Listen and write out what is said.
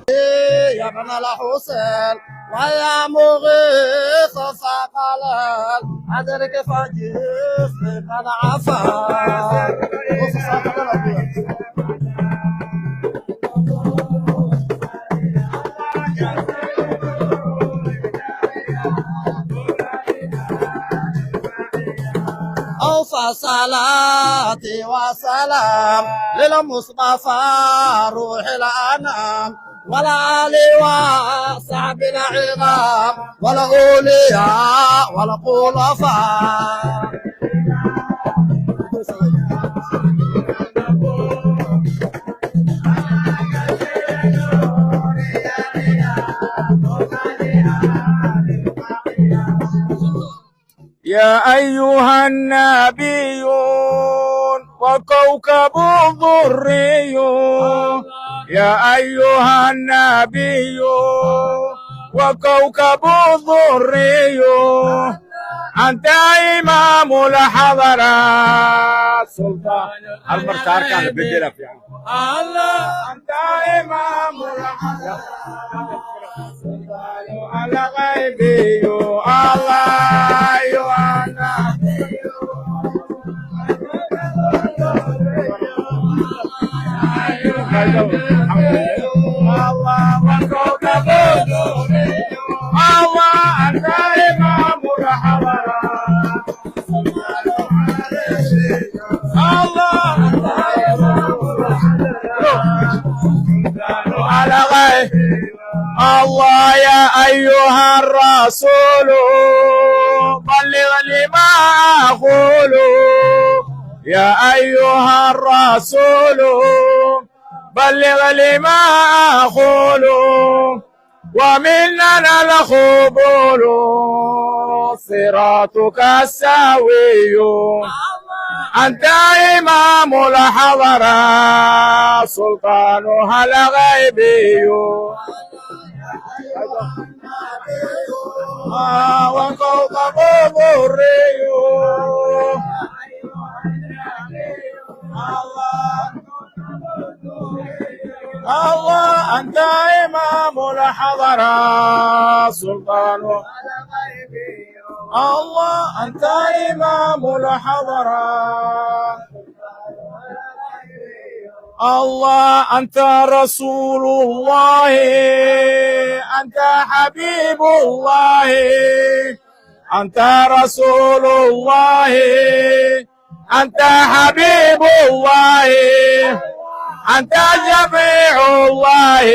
يا ابن الحسين ويا مغيث ثقلان أدرك فجسمي قد عفا. أوفى صلاتي وسلام للمصطفى روح الأنام ولا آل وصحب العظام ولا أولياء ولا خلفاء. يا أيها النبيون وكوكب الضري، يا أيها النبي وكوكب الضري، أنت إمام الحضرات سلطان المختار كان بدينا في الله. أنت إمام الحضرات سلطان على غيبي الله أيها النبي. الله وكوكب الضري، الله أنت إمام الحضرات الله أنت إمام الحضرات على غير الله. يا أيها الرسول بلغ لما أقول، يا أيها الرسول بلغ لما أقول، ومننا القبول صراطك السوي، أنت إمام الحضرات سلطانها الغيبي. وكوكب الضري الله أنت إمام الحضرات سلطان الله أنت إمام الحضرات الله أنت رسول الله أنت حبيب الله أنت رسول الله أنت حبيب الله أنت جميع الله.